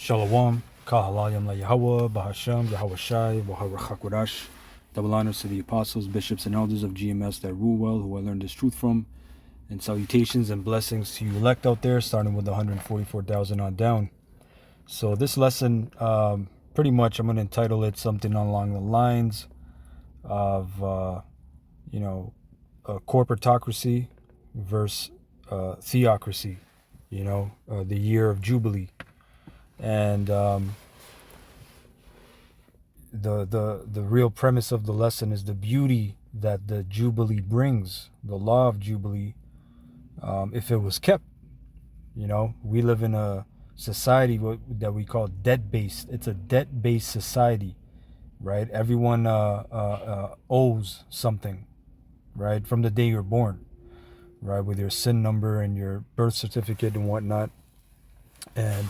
Shalom, Kahalayam La Yahweh, Bahasham, Yahweh Shai, Waharakhakwadash. Double honors to the apostles, bishops, and elders of GMS that rule well, who I learned this truth from. And salutations and blessings to you elect out there, starting with the 144,000 on down. So this lesson, pretty much I'm going to entitle it something along the lines of, corpocracy versus theocracy, the year of Jubilee. And the real premise of the lesson is the beauty that the Jubilee brings, the law of Jubilee, if it was kept. We live in a society that we call debt-based. It's a debt-based society, right? Everyone owes something, right? From the day you're born, right? With your SIN number and your birth certificate and whatnot. And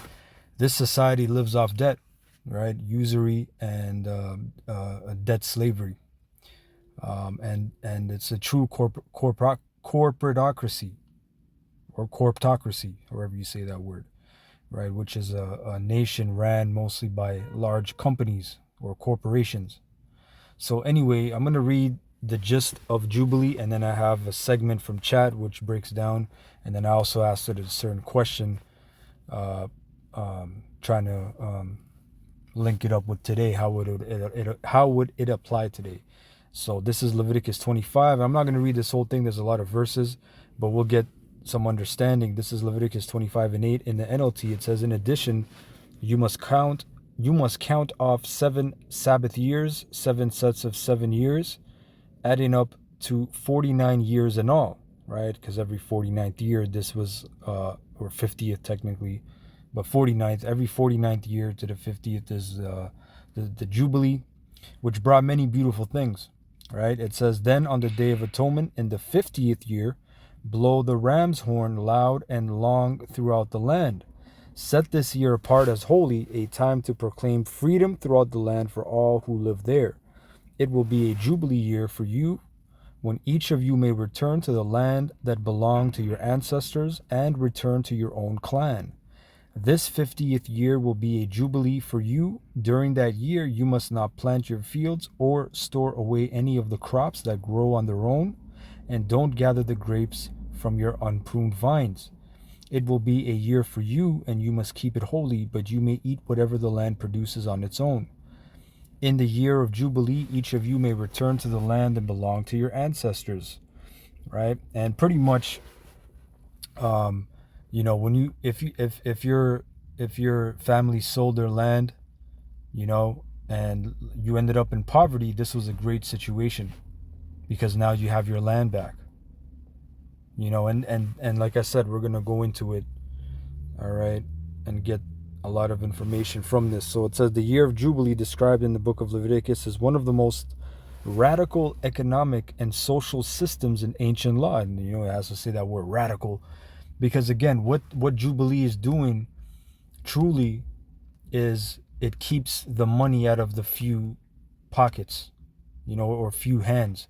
this society lives off debt, right? Usury and debt slavery. And it's a true corporatocracy, or corpocracy, however you say that word, right? Which is a nation ran mostly by large companies or corporations. So anyway, I'm going to read the gist of Jubilee, and then I have a segment from chat which breaks down, and then I also asked it a certain question, trying to link it up with today. How would it apply today? So this is Leviticus 25. I'm not going to read this whole thing. There's a lot of verses, but we'll get some understanding. This is Leviticus 25:8. In the NLT, it says, in addition, you must count off 7 Sabbath years, 7 sets of 7 years, adding up to 49 years in all, right? Because every 49th year, this was, or 50th technically, but 49th, every 49th year to the 50th is the Jubilee, which brought many beautiful things, right? It says, then on the Day of Atonement in the 50th year, blow the ram's horn loud and long throughout the land. Set this year apart as holy, a time to proclaim freedom throughout the land for all who live there. It will be a Jubilee year for you, when each of you may return to the land that belonged to your ancestors and return to your own clan. This 50th year will be a Jubilee for you. During that year, you must not plant your fields or store away any of the crops that grow on their own, and don't gather the grapes from your unpruned vines. It will be a year for you, and you must keep it holy, but you may eat whatever the land produces on its own. In the year of Jubilee, each of you may return to the land and belong to your ancestors, right? And pretty much, when you if your family sold their land, and you ended up in poverty, this was a great situation, because now you have your land back. And like I said, we're gonna go into it, all right, and get a lot of information from this. So it says the year of Jubilee, described in the book of Leviticus, is one of the most radical economic and social systems in ancient law. And it has to say that word radical, because again, what Jubilee is doing truly is it keeps the money out of the few pockets, or few hands.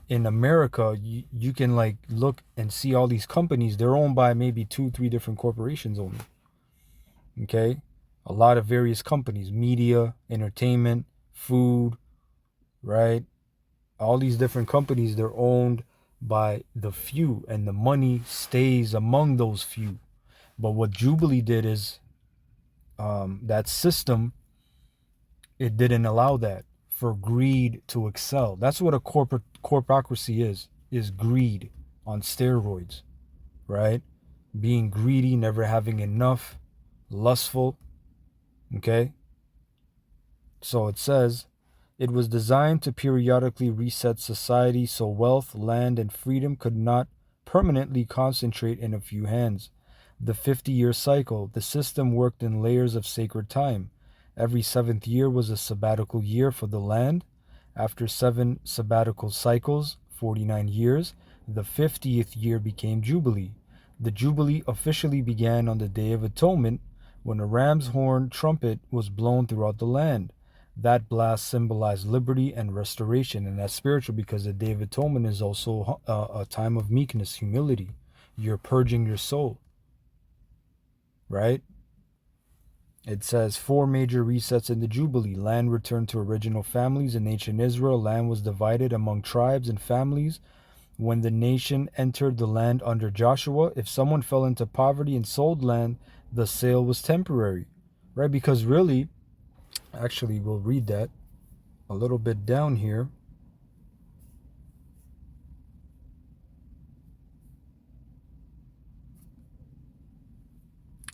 In America, you can look and see all these companies. They're owned by maybe 2-3 different corporations only. Okay, a lot of various companies, media, entertainment, food, right? All these different companies, they're owned by the few, and the money stays among those few. But what Jubilee did is, that system, it didn't allow that for greed to excel. That's what a corpocracy is greed on steroids, right? Being greedy, never having enough, lustful. Okay, so it says, it was designed to periodically reset society so wealth, land, and freedom could not permanently concentrate in a few hands. The 50-year cycle, the system worked in layers of sacred time. Every 7th year was a sabbatical year for the land. After 7 sabbatical cycles, 49 years, the 50th year became Jubilee. The Jubilee officially began on the Day of Atonement, when a ram's horn trumpet was blown throughout the land. That blast symbolized liberty and restoration, and that's spiritual, because the Day of Atonement is also a time of meekness, humility. You're purging your soul, right? It says 4 major resets in the Jubilee. Land returned to original families. In ancient Israel, land was divided among tribes and families. When the nation entered the land under Joshua, if someone fell into poverty and sold land, the sale was temporary, right? Because really, actually, we'll read that a little bit down here.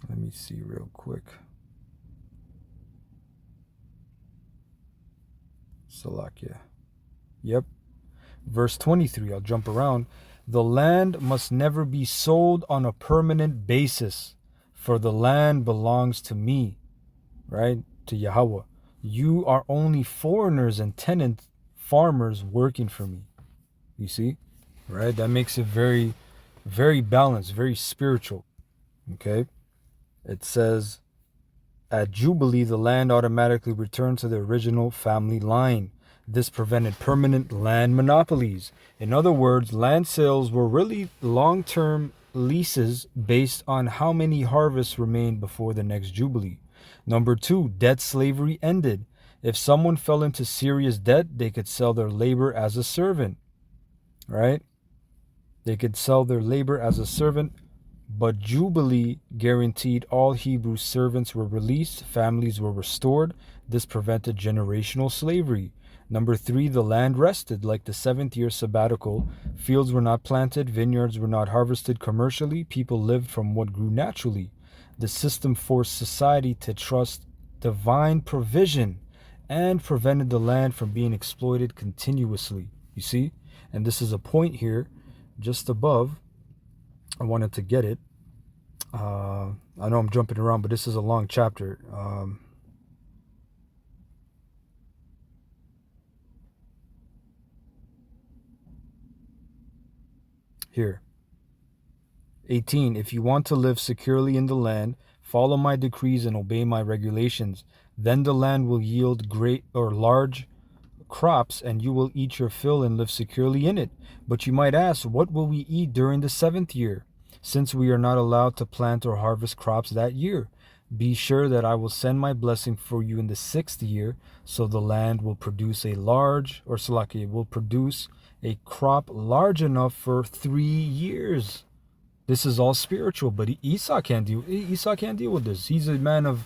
Let me see real quick. Salakia. Yep. Verse 23, I'll jump around. The land must never be sold on a permanent basis, for the land belongs to me, right? To Yahweh. You are only foreigners and tenant farmers working for me. You see? Right? That makes it very, very balanced, very spiritual. Okay? It says, at Jubilee, the land automatically returned to the original family line. This prevented permanent land monopolies. In other words, land sales were really long-term leases based on how many harvests remained before the next Jubilee. Number 2, debt slavery ended. If someone fell into serious debt, they could sell their labor as a servant. Right? They could sell their labor as a servant. But Jubilee guaranteed all Hebrew servants were released, families were restored. This prevented generational slavery. Number 3, the land rested like the 7th year sabbatical. Fields were not planted, vineyards were not harvested commercially. People lived from what grew naturally. The system forced society to trust divine provision and prevented the land from being exploited continuously. You see? And this is a point here just above. I wanted to get it. I know I'm jumping around, but this is a long chapter. Here. 18. If you want to live securely in the land, follow my decrees and obey my regulations. Then the land will yield great or large crops, and you will eat your fill and live securely in it. But you might ask, what will we eat during the 7th year, since we are not allowed to plant or harvest crops that year? Be sure that I will send my blessing for you in the 6th year, so the land will produce a crop large enough for 3 years. This is all spiritual, but Esau can't deal with this. He's a man of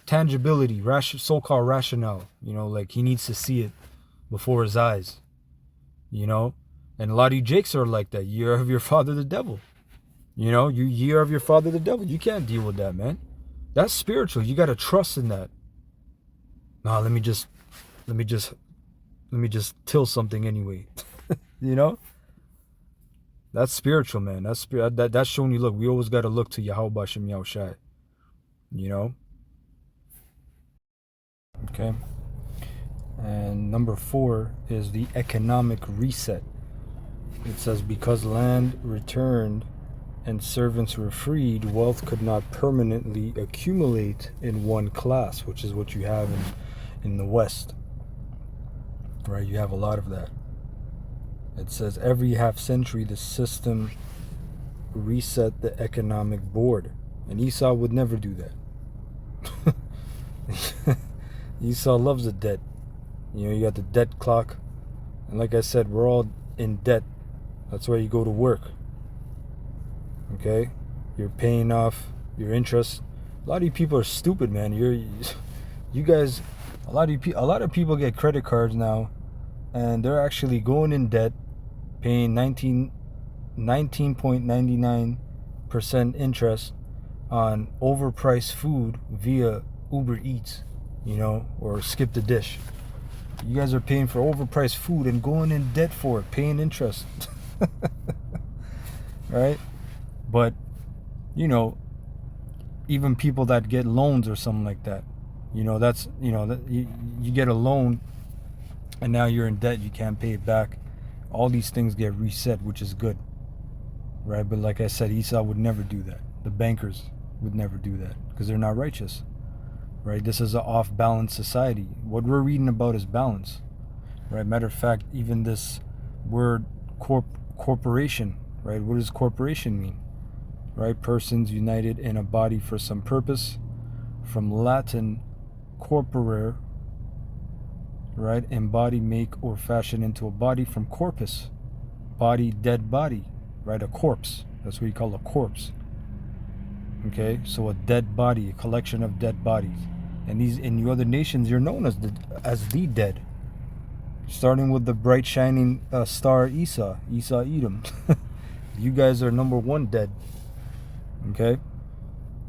tangibility, so-called rationale. Like he needs to see it before his eyes. And a lot of you Jakes are like that. Year of your father the devil. You year of your father the devil. You can't deal with that, man. That's spiritual. You got to trust in that. Nah, let me just till something anyway. That's spiritual, man. That's showing you, look, we always got to look to Yahweh Bashem Yahushai. Okay. And number 4 is the economic reset. It says, because land returned and servants were freed, wealth could not permanently accumulate in one class, which is what you have in the West. Right? You have a lot of that. It says every half century the system reset the economic board. And Esau would never do that. Esau loves the debt. You got the debt clock. And like I said, we're all in debt. That's why you go to work. Okay? You're paying off your interest. A lot of you people are stupid, man. You guys, a lot of people get credit cards now, and they're actually going in debt, paying 19.99% interest on overpriced food via Uber Eats, or Skip the Dish. You guys are paying for overpriced food and going in debt for it, paying interest. Right? But, even people that get loans or something like that, that's, you get a loan and now you're in debt, you can't pay it back. All these things get reset, which is good. Right? But like I said, Esau would never do that. The bankers would never do that because they're not righteous. Right? This is an off-balance society. What we're reading about is balance. Right? Matter of fact, even this word corporation, right? What does corporation mean? Right? Persons united in a body for some purpose. from Latin corporare, right? Embody, make, or fashion into a body, from corpus, body, dead body, right? A corpse. That's what you call a corpse. Okay, so a dead body, a collection of dead bodies. And these, in the other nations, you're known as the dead. Starting with the bright shining star Esau Edom. You guys are number one dead. Okay.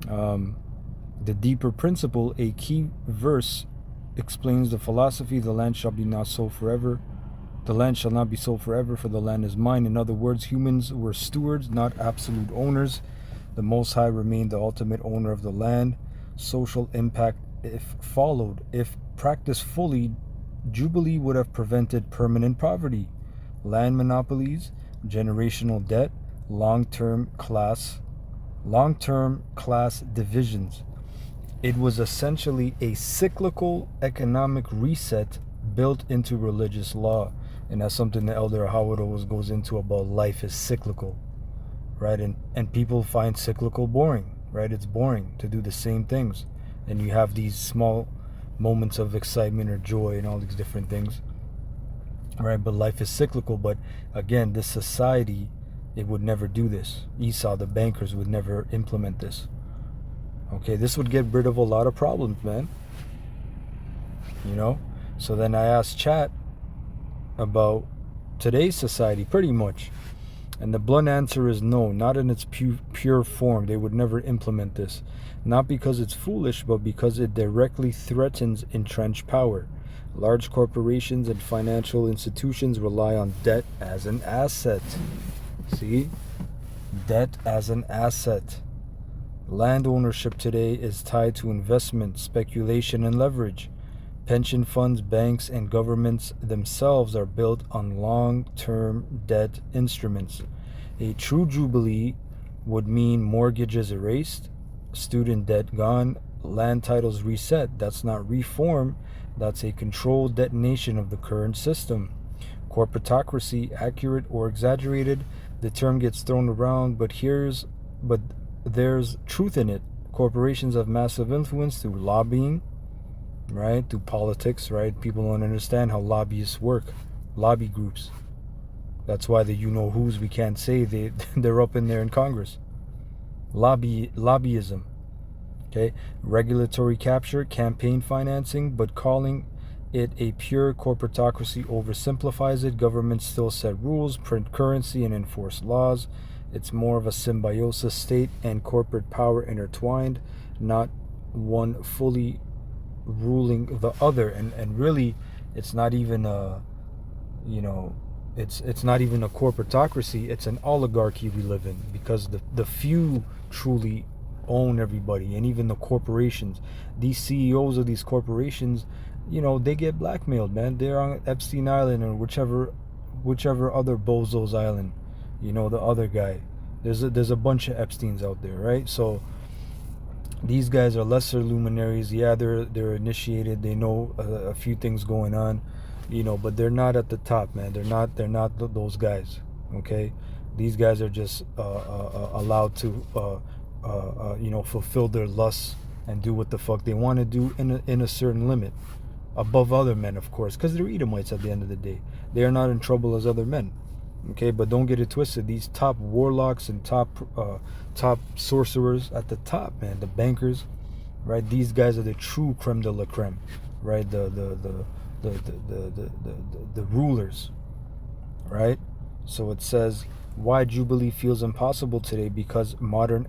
The deeper principle, a key verse explains the philosophy: the land shall be not sold forever. The land shall not be sold forever, for the land is mine. In other words, humans were stewards, not absolute owners. The Most High remained the ultimate owner of the land. Social impact, if followed, if practiced fully, Jubilee would have prevented permanent poverty, land monopolies, generational debt, long-term class divisions. It was essentially a cyclical economic reset built into religious law. And that's something the Elder Howard always goes into about life is cyclical, right? And people find cyclical boring, right? It's boring to do the same things. And you have these small moments of excitement or joy and all these different things, right? But life is cyclical. But again, this society, it would never do this. Esau, the bankers, would never implement this. Okay, this would get rid of a lot of problems, man. You know? So then I asked chat about today's society, pretty much. And the blunt answer is no, not in its pure form. They would never implement this. Not because it's foolish, but because it directly threatens entrenched power. Large corporations and financial institutions rely on debt as an asset. See? Debt as an asset. Land ownership today is tied to investment, speculation, and leverage. Pension funds, banks, and governments themselves are built on long-term debt instruments. A true Jubilee would mean mortgages erased, student debt gone, land titles reset. That's not reform. That's a controlled detonation of the current system. Corpocracy, accurate or exaggerated, the term gets thrown around, but there's truth in it. Corporations have massive influence through lobbying, right? Through politics, right? People don't understand how lobbyists work. Lobby groups. That's why the you-know-whos, we can't say, they're up in there in Congress. Lobbyism. Okay? Regulatory capture, campaign financing, but calling it a pure corporatocracy oversimplifies it. Governments still set rules, print currency, and enforce laws. It's more of a symbiosis, state and corporate power intertwined, not one fully ruling the other. And really, it's not even a, it's not even a corporatocracy. It's an oligarchy we live in, because the few truly own everybody, and even the corporations. These CEOs of these corporations, they get blackmailed, man. They're on Epstein Island or whichever other bozo's island, the other guy. There's a bunch of Epsteins out there, right? So these guys are lesser luminaries. Yeah, they're initiated. They know a few things going on, but they're not at the top, man. They're not those guys. Okay, these guys are just allowed to fulfill their lusts and do what the fuck they want to do in a certain limit, above other men, of course, because they're Edomites at the end of the day. They are not in trouble as other men. Okay, but don't get it twisted. These top warlocks and top sorcerers at the top, man, the bankers, right? These guys are the true creme de la creme, right? The rulers, right? So it says, why Jubilee feels impossible today: because modern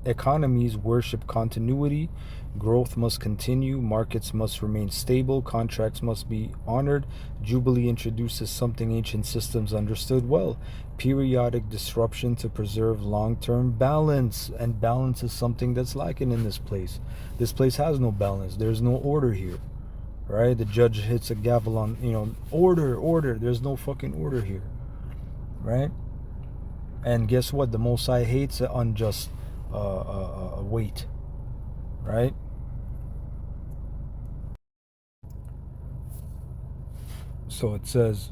economies worship continuity. Growth must continue, markets must remain stable, contracts must be honored. Jubilee introduces something ancient systems understood well: periodic disruption to preserve long-term balance. And balance is something that's lacking in this place. This place has no balance. There's no order here, right? The judge hits a gavel on, order. There's no fucking order here, right? And guess what? The Most High hates an unjust weight, right? So it says,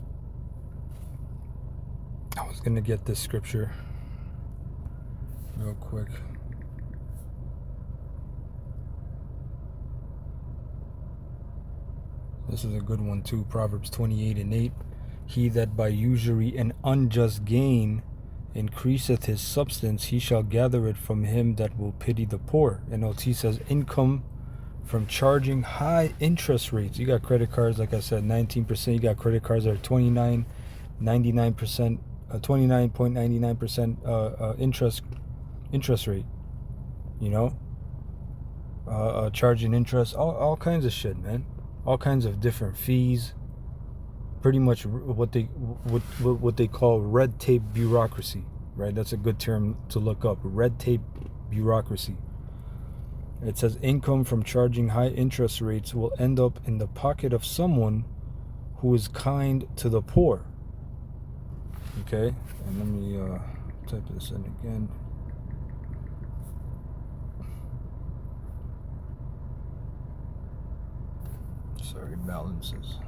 I was going to get this scripture real quick. This is a good one too. Proverbs 28:8. He that by usury and unjust gain increaseth his substance, he shall gather it from him that will pity the poor. NLT says income from charging high interest rates. You got credit cards, like I said, 19%. You got credit cards that are 29.99% interest rate. You know, charging interest, all kinds of shit, man. All kinds of different fees. Pretty much what they call red tape bureaucracy, right? That's a good term to look up. Red tape bureaucracy. It says income from charging high interest rates will end up in the pocket of someone who is kind to the poor. Okay, and let me type this in again. Sorry, balances.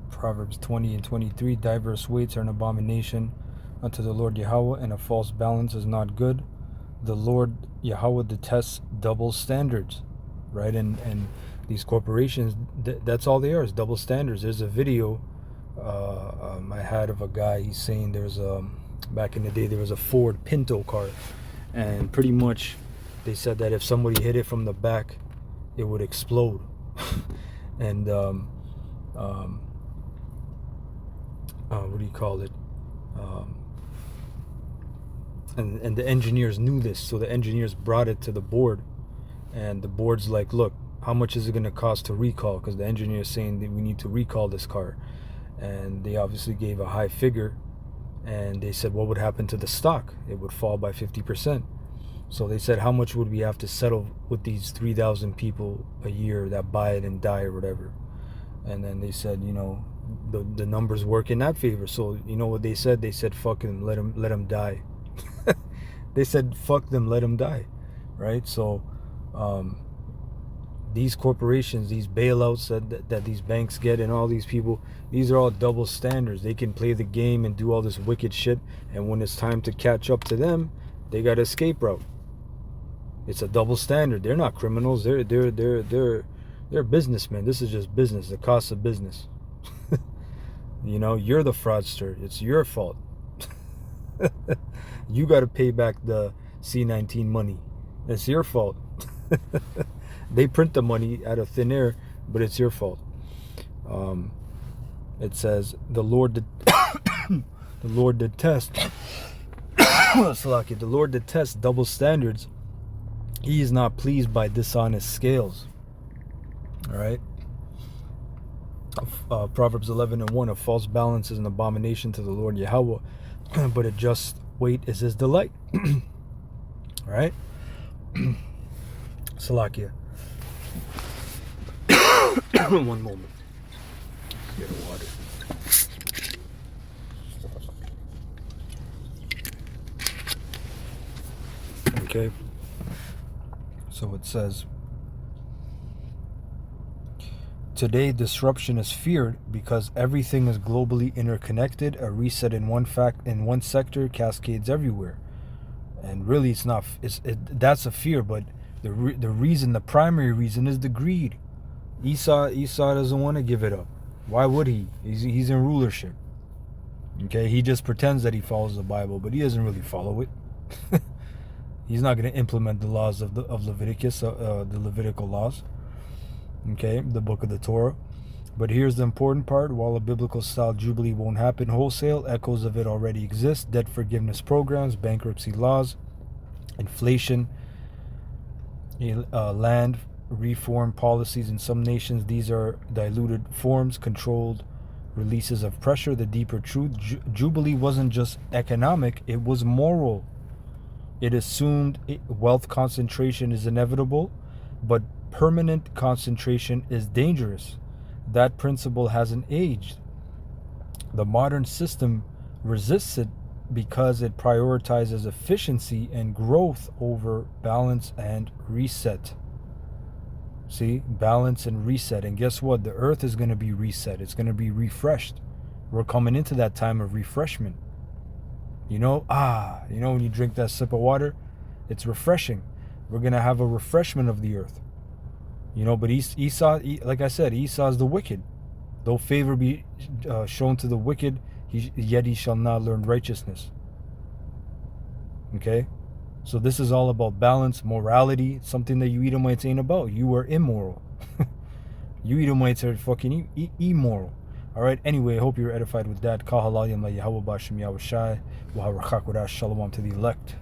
Proverbs 20:23. Diverse weights are an abomination unto the Lord Yahweh, and a false balance is not good. The Lord Yahweh detests double standards, right? And these corporations, that's all they are, is double standards. There's a video I had of a guy. He's saying there's back in the day there was a Ford Pinto car, and pretty much they said that if somebody hit it from the back, it would explode. And what do you call it? And the engineers knew this, so the engineers brought it to the board, and the board's like, look, how much is it going to cost to recall? Because the engineer is saying that we need to recall this car, and they obviously gave a high figure, and they said, what would happen to the stock? It would fall by 50%. So they said, how much would we have to settle with these 3,000 people a year that buy it and die or whatever? And then they said, you know, the numbers work in that favor. So you know what they said? They said, fuck him, let him die. They said, fuck them, let them die, right? So these corporations, these bailouts that these banks get, and all these people, these are all double standards. They can play the game and do all this wicked shit, and when it's time to catch up to them, they got an escape route. It's a double standard. They're not criminals. They're businessmen. This is just business. The cost of business. You know, you're the fraudster. It's your fault. You got to pay back the C-19 money. It's your fault. They print the money out of thin air, but it's your fault. It says the Lord the Lord detests the Lord detests double standards. He is not pleased by dishonest scales. All right. Proverbs 11:1. A false balance is an abomination to the Lord Yahweh, but a just weight is his delight. All right. Salakia. One moment. Get a water. Okay. So it says, today disruption is feared because everything is globally interconnected. A reset in one sector cascades everywhere. And really it's not, that's a fear, but the primary reason is the greed. Esau doesn't want to give it up. Why would he? He's in rulership. Okay, he just pretends that he follows the Bible, but he doesn't really follow it. He's not going to implement the laws of Leviticus, the Levitical laws. Okay, the book of the Torah. But here's the important part. While a biblical style Jubilee won't happen wholesale, echoes of it already exist. Debt forgiveness programs, bankruptcy laws, inflation, land reform policies in some nations. These are diluted forms, controlled releases of pressure. The deeper truth, Jubilee wasn't just economic, it was moral. It assumed wealth concentration is inevitable, but permanent concentration is dangerous. That principle hasn't aged. The modern system resists it because it prioritizes efficiency and growth over balance and reset. See, balance and reset. And guess what? The earth is going to be reset. It's going to be refreshed. We're coming into that time of refreshment. You know, when you drink that sip of water, it's refreshing. We're going to have a refreshment of the earth. But Esau, like I said, Esau is the wicked. Though favor be shown to the wicked, yet he shall not learn righteousness. Okay? So this is all about balance, morality, something that you Edomites ain't about. You are immoral. You Edomites are fucking immoral. Alright, anyway, I hope you're edified with that. Shalom to the elect.